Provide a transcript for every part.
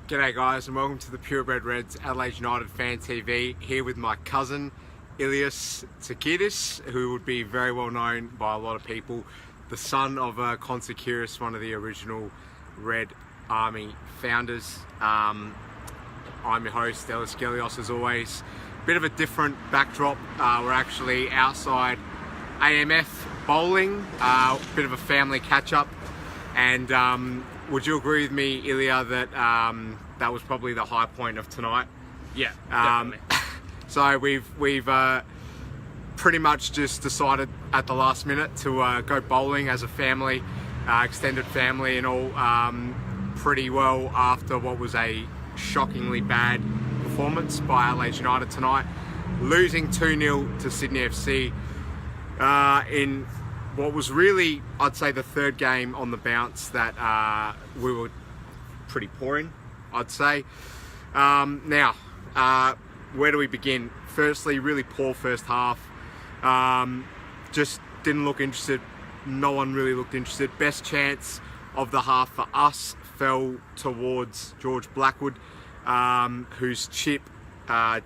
G'day guys, and welcome to the Purebred Reds Adelaide United Fan TV, here with my cousin Ilia Tsakiris, who would be very well known by a lot of people, the son of Tsakiris, one of the original Red Army founders. I'm your host, Elis Gelios, as always. Bit of a different backdrop. We're actually outside AMF bowling, bit of a family catch-up, and would you agree with me, Ilia, that that was probably the high point of tonight? Yeah, definitely. So we've pretty much just decided at the last minute to go bowling as a family, extended family and all, pretty well after what was a shockingly bad performance by Adelaide United tonight, losing 2-0 to Sydney FC in what was really, I'd say, the third game on the bounce that we were pretty poor in, I'd say. Now, where do we begin? Firstly, really poor first half. Just didn't look interested. No one really looked interested. Best chance of the half for us fell towards George Blackwood, whose chip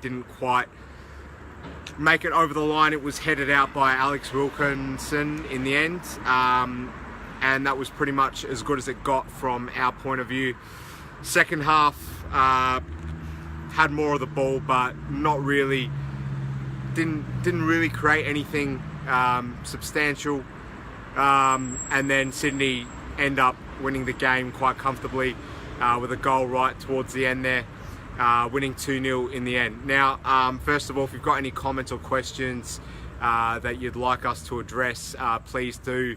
didn't quite make it over the line. It was headed out by Alex Wilkinson in the end, and that was pretty much as good as it got from our point of view. Second half had more of the ball, but not really, didn't really create anything substantial, and then Sydney end up winning the game quite comfortably with a goal right towards the end there, winning 2-0 in the end. Now, first of all, if you've got any comments or questions that you'd like us to address, please do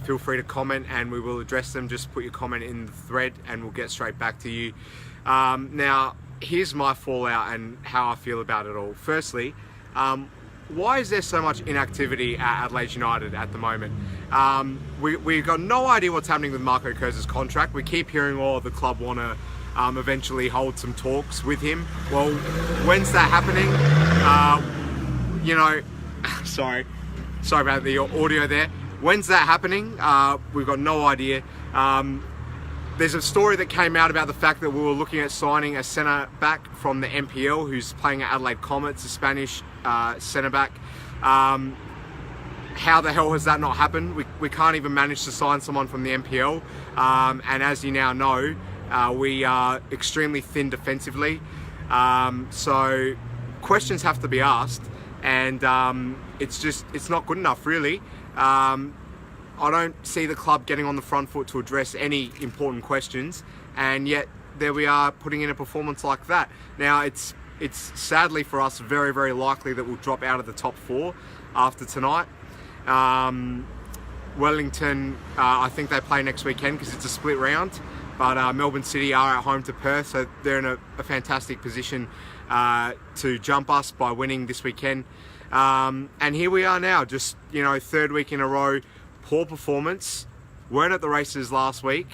feel free to comment and we will address them. Just put your comment in the thread and we'll get straight back to you. Now, here's my fallout and how I feel about it all. Firstly, why is there so much inactivity at Adelaide United at the moment? We've got no idea what's happening with Marco Kurz's contract. We keep hearing, the club want to eventually hold some talks with him. Well, when's that happening? Sorry about the audio there. When's that happening? We've got no idea. There's a story that came out about the fact that we were looking at signing a centre back from the NPL who's playing at Adelaide Comets, a Spanish centre back. How the hell has that not happened? We can't even manage to sign someone from the NPL, and as you now know, we are extremely thin defensively, so questions have to be asked, and it's not good enough, really. I don't see the club getting on the front foot to address any important questions, and yet there we are putting in a performance like that. Now, it's sadly for us very, very likely that we'll drop out of the top 4 after tonight. Wellington, I think they play next weekend because it's a split round, but Melbourne City are at home to Perth, so they're in a fantastic position to jump us by winning this weekend. And here we are now, just, third week in a row, poor performance. Weren't at the races last week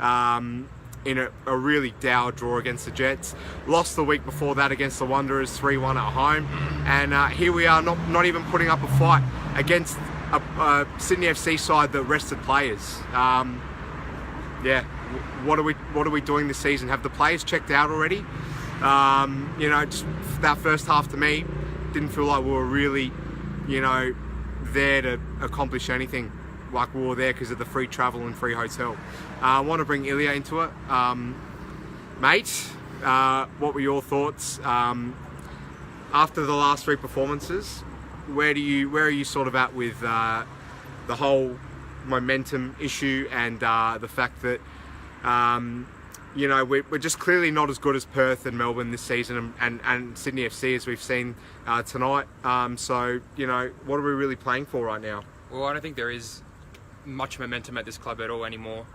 in a really dour draw against the Jets. Lost the week before that against the Wanderers 3-1 at home. And here we are, not even putting up a fight against a Sydney FC side that rested players. What are we doing this season? Have the players checked out already? Just that first half to me didn't feel like we were really, there to accomplish anything. Like we were there because of the free travel and free hotel. I want to bring Ilia into it. Mate, what were your thoughts after the last 3 performances? Where are you sort of at with the whole momentum issue and the fact that we're just clearly not as good as Perth and Melbourne this season, and Sydney FC as we've seen tonight. So what are we really playing for right now? Well, I don't think there is much momentum at this club at all anymore.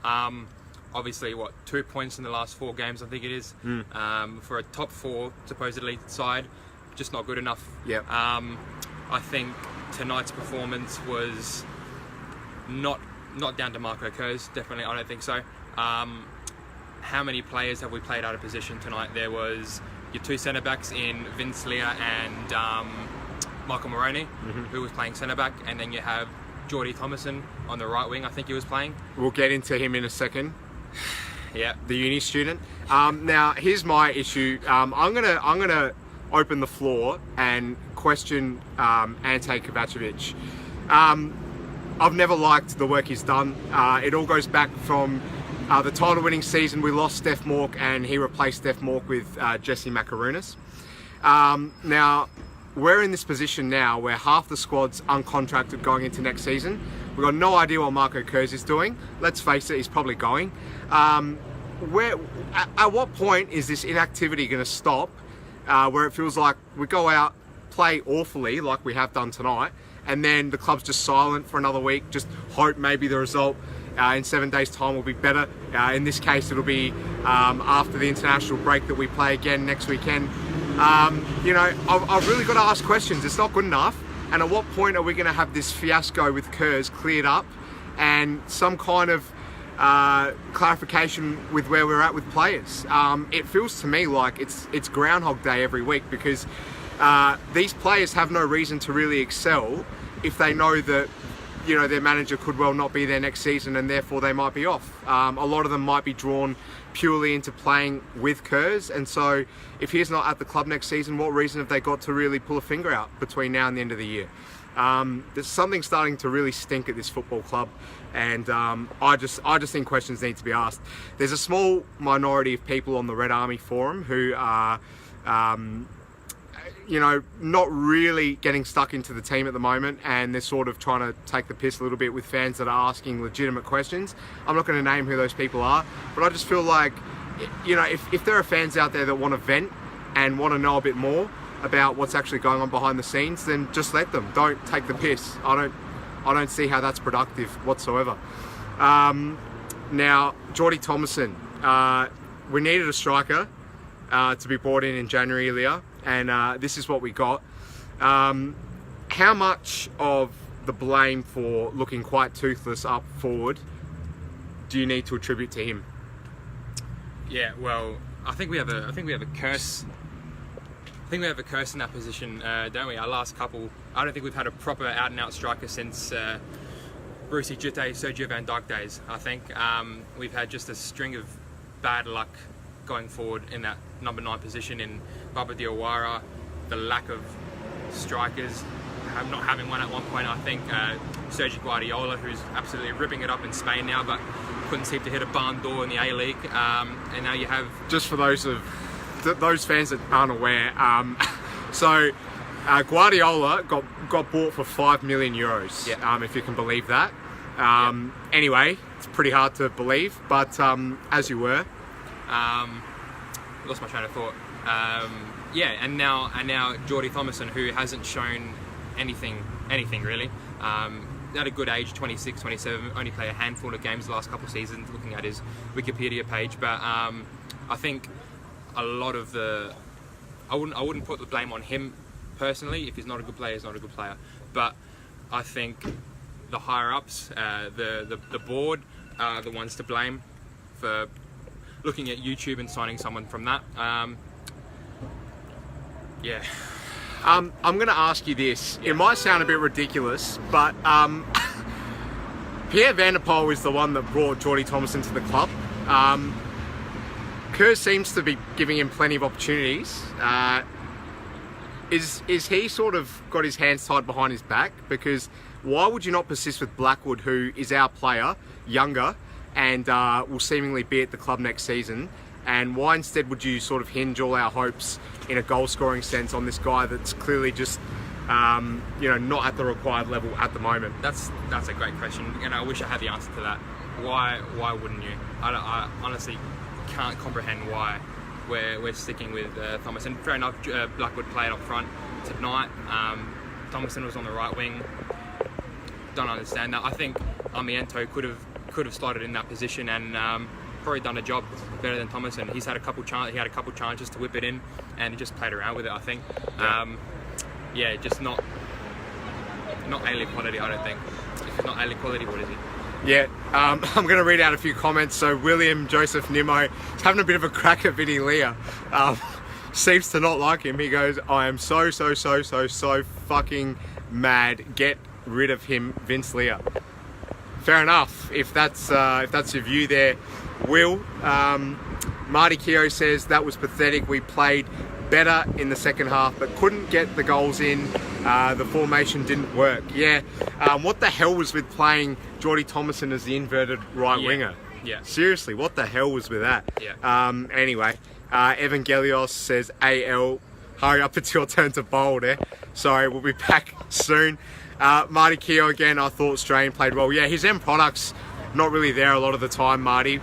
Obviously, 2 points in the last 4 games, I think it is. For a top 4 supposedly side, just not good enough. Yep. I think tonight's performance was not down to Marco Kurz. Definitely, I don't think so. How many players have we played out of position tonight? There was your 2 centre backs in Vince Leah and Michael Moroney, who was playing centre back, and then you have Geordie Thomason on the right wing. I think he was playing. We'll get into him in a second. Yeah. The uni student. Now, here's my issue. I'm gonna open the floor and question Ante Kovacevic. I've never liked the work he's done. It all goes back from the title-winning season. We lost Steph Mork, and he replaced Steph Mork with Jesse Macarunas. Now, we're in this position now where half the squad's uncontracted going into next season. We've got no idea what Marco Kurz is doing. Let's face it, he's probably going. At what point is this inactivity going to stop, where it feels like we go out, play awfully like we have done tonight, and then the club's just silent for another week, just hope maybe the result in 7 days' time will be better. In this case, it'll be after the international break that we play again next weekend. I've really got to ask questions. It's not good enough. And at what point are we going to have this fiasco with Kurz cleared up and some kind of clarification with where we're at with players? It feels to me like it's Groundhog Day every week, because these players have no reason to really excel if they know that their manager could well not be there next season, and therefore they might be off. A lot of them might be drawn purely into playing with Kurz, and so if he's not at the club next season, what reason have they got to really pull a finger out between now and the end of the year? There's something starting to really stink at this football club, and I just think questions need to be asked. There's a small minority of people on the Red Army forum who are not really getting stuck into the team at the moment, and they're sort of trying to take the piss a little bit with fans that are asking legitimate questions. I'm not going to name who those people are, but I just feel like, if there are fans out there that want to vent and want to know a bit more about what's actually going on behind the scenes, then just let them. Don't take the piss. I don't see how that's productive whatsoever. Now, Geordie Thomason, we needed a striker to be brought in January, Ilia, and this is what we got. How much of the blame for looking quite toothless up forward do you need to attribute to him? Yeah, well, I think we have a curse. I think we have a curse in that position, don't we? Our last couple, I don't think we've had a proper out-and-out striker since Brucey Jitte, Sergio Van Dijk days. I think we've had just a string of bad luck going forward in that number 9 position in Baba Diawara. The lack of strikers, not having one at one point. I think Sergio Guardiola, who's absolutely ripping it up in Spain now, but couldn't seem to hit a barn door in the A-League. And now you have... Just for those fans that aren't aware, Guardiola got bought for €5 million, if you can believe that. Anyway, it's pretty hard to believe, but as you were. Lost my train of thought. And now Geordie Thomason, who hasn't shown anything really. At a good age, 26, 27, only played a handful of games the last couple of seasons, looking at his Wikipedia page. But I think a lot of I wouldn't put the blame on him personally. If he's not a good player, he's not a good player. But I think the higher ups, the board, are the ones to blame for looking at YouTube and signing someone from that. I'm going to ask you this. It might sound a bit ridiculous, but Pierre van der Poel is the one that brought Geordie Thomason to the club. Kurz seems to be giving him plenty of opportunities. Is he sort of got his hands tied behind his back? Because why would you not persist with Blackwood, who is our player, younger, and will seemingly be at the club next season? And why instead would you sort of hinge all our hopes in a goal-scoring sense on this guy that's clearly just, not at the required level at the moment? That's a great question, and I wish I had the answer to that. Why wouldn't you? I honestly can't comprehend why we're sticking with Thomas. And fair enough, Blackwood played up front tonight. Thomason was on the right wing. Don't understand that. I think Amiento could have started in that position and probably done a job better than Thomason. He had a couple challenges to whip it in, and he just played around with it, I think. Just not A-League quality, I don't think. If he's not A-League quality, what is he? Yeah, I'm going to read out a few comments. So William Joseph Nimmo is having a bit of a crack at Vinny Leah. Seems to not like him. He goes, I am so fucking mad. Get rid of him, Vince Leah. fair enough. If that's your view there, Will. Marty Keogh says that was pathetic. We played better in the second half, but couldn't get the goals in. The formation didn't work. Yeah. What the hell was with playing Geordie Thomason as the inverted right winger? Yeah. Seriously, what the hell was with that? Yeah. Anyway, Evangelios says AL. Hurry up, it's your turn to bowl there. Sorry, we'll be back soon. Marty Keogh again, I thought Strain played well. Yeah, his end product's not really there a lot of the time, Marty,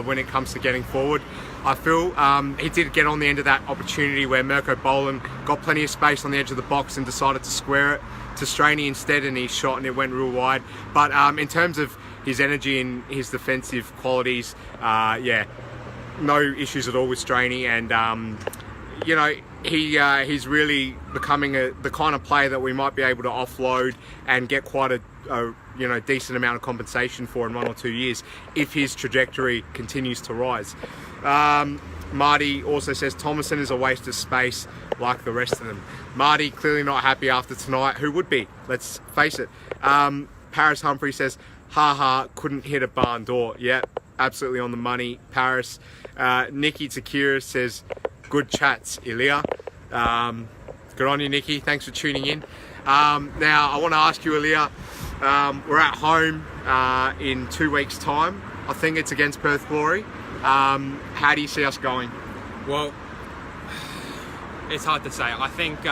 when it comes to getting forward. I feel he did get on the end of that opportunity where Mirko Boland got plenty of space on the edge of the box and decided to square it to Strainey instead, and he shot and it went real wide. But in terms of his energy and his defensive qualities, yeah, no issues at all with Strainey, and you know, he's really becoming the kind of player that we might be able to offload and get quite a decent amount of compensation for in 1 or 2 years if his trajectory continues to rise. Marty also says Thomason is a waste of space like the rest of them. Marty clearly not happy after tonight. Who would be? Let's face it. Paris Humphrey says, haha, couldn't hit a barn door. Yeah, absolutely on the money, Paris. Ilia Tsakiris says, good chats, Ilia. Good on you, Nikki. Thanks for tuning in. Now, I want to ask you, Ilia, we're at home in 2 weeks' time. I think it's against Perth Glory. How do you see us going? Well, it's hard to say. I think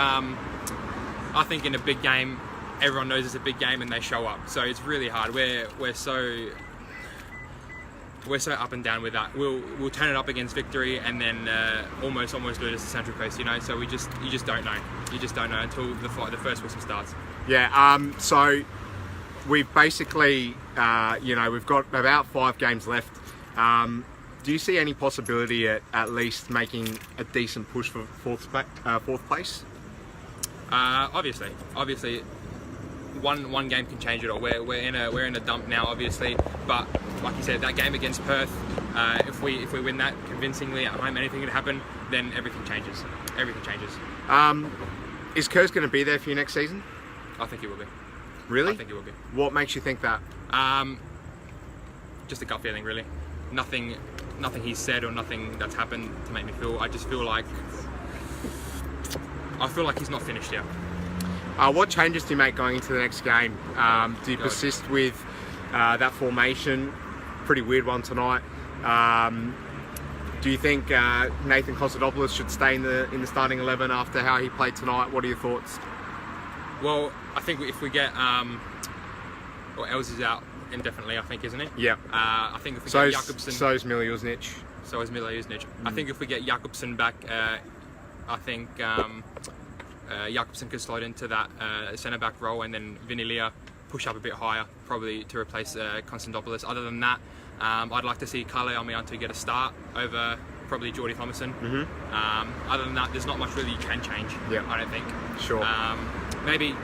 in a big game, everyone knows it's a big game and they show up. So it's really hard. We're so up and down with that. We'll turn it up against Victory and then almost lose it to Central Coast. You know, so you just don't know. You just don't know until the first whistle starts. Yeah. So we've basically, we've got about 5 games left. Do you see any possibility at least making a decent push for fourth place? Obviously, one game can change it all. We're in a dump now, obviously, but like you said, that game against Perth, if we win that convincingly at home, anything can happen. Then everything changes. Everything changes. Is Kurz going to be there for you next season? I think he will be. Really? I think he will be. What makes you think that? Just a gut feeling, really. Nothing he's said or nothing that's happened to make me feel. I feel like he's not finished yet. What changes do you make going into the next game? Do you persist with that formation? Pretty weird one tonight. Do you think Nathan Kostadopoulos should stay in the starting 11 after how he played tonight? What are your thoughts? Well, I think if we get Els is out indefinitely, I think, isn't he? Yeah. I think if we get Jakobsen... So is Millie Uznic. So is Millie Uznic. I think if we get Jakobsen back, I think Jakobsen could slide into that centre-back role, and then Vinilia push up a bit higher, probably to replace Konstantopoulos. Other than that, I'd like to see Kale Almianto get a start over probably Geordie Thomason. Mm-hmm. Other than that, there's not much really can change, I don't think. Sure. Maybe...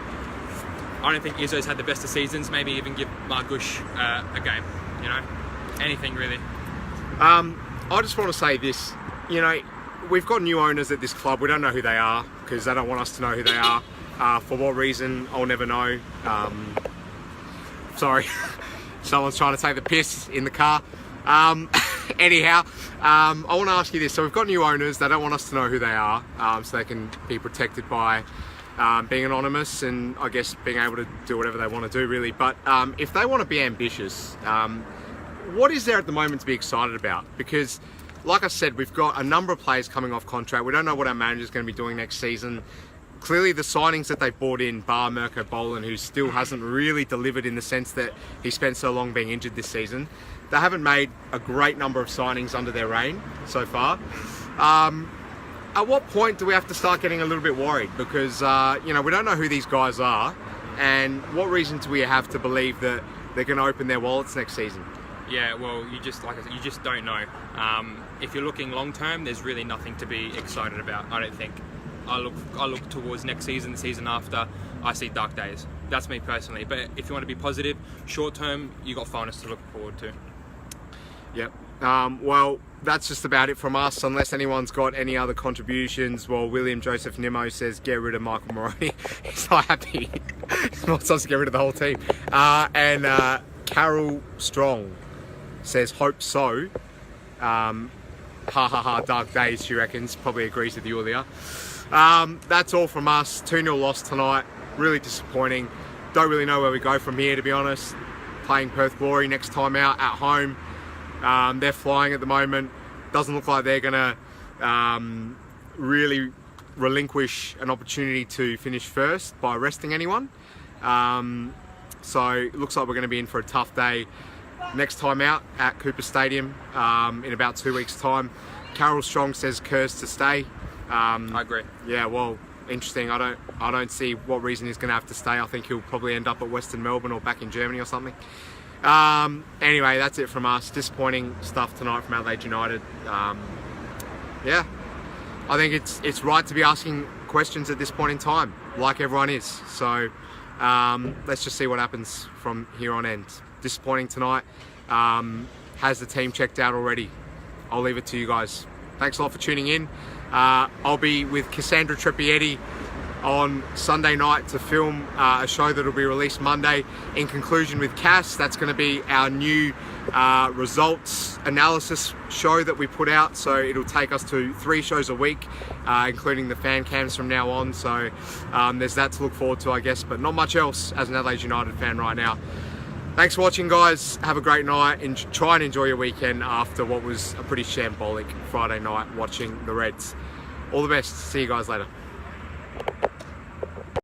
I don't think Izzo's had the best of seasons. Maybe even give Margush a game. You know, anything really. I just want to say this. You know, we've got new owners at this club. We don't know who they are because they don't want us to know who they are. For what reason, I'll never know. Sorry, someone's trying to take the piss in the car. Anyhow, I want to ask you this. So we've got new owners. They don't want us to know who they are, so they can be protected by being anonymous and I guess being able to do whatever they want to do, really. But if they want to be ambitious, what is there at the moment to be excited about? Because, like I said, we've got a number of players coming off contract. We don't know what our manager's going to be doing next season. Clearly, the signings that they brought in, bar Mirko Boland, who still hasn't really delivered in the sense that he spent so long being injured this season, they haven't made a great number of signings under their reign so far. At what point do we have to start getting a little bit worried? Because, we don't know who these guys are, and what reason do we have to believe that they're going to open their wallets next season? Yeah, well, you just don't know. If you're looking long term, there's really nothing to be excited about, I don't think. I look towards next season, the season after, I see dark days. That's me personally. But if you want to be positive, short term, you got finals to look forward to. Yep. Well, that's just about it from us, unless anyone's got any other contributions. Well, William Joseph Nimmo says, get rid of Michael Moroney. He's not happy. He wants us to get rid of the whole team. And Carol Strong says, hope so. Ha ha ha, dark days, she reckons. Probably agrees with you, Ilia. That's all from us. 2-0 loss tonight. Really disappointing. Don't really know where we go from here, to be honest. Playing Perth Glory next time out at home. They're flying at the moment. Doesn't look like they're going to really relinquish an opportunity to finish first by resting anyone. So it looks like we're going to be in for a tough day next time out at Cooper Stadium in about 2 weeks' time. Carol Strong says Kerrs to stay. I agree. Yeah, well, interesting. I don't see what reason he's going to have to stay. I think he'll probably end up at Western Melbourne or back in Germany or something. Anyway, that's it from us. Disappointing stuff tonight from Adelaide United. Yeah, I think it's right to be asking questions at this point in time, like everyone is. So let's just see what happens from here on end. Disappointing tonight. Has the team checked out already? I'll leave it to you guys. Thanks a lot for tuning in. I'll be with Cassandra Trepietti on Sunday night to film a show that will be released Monday. In conclusion with Cass, that's going to be our new results analysis show that we put out. So it'll take us to 3 shows a week, including the fan cams from now on. So there's that to look forward to, I guess, but not much else as an Adelaide United fan right now. Thanks for watching, guys. Have a great night. Try and enjoy your weekend after what was a pretty shambolic Friday night watching the Reds. All the best. See you guys later.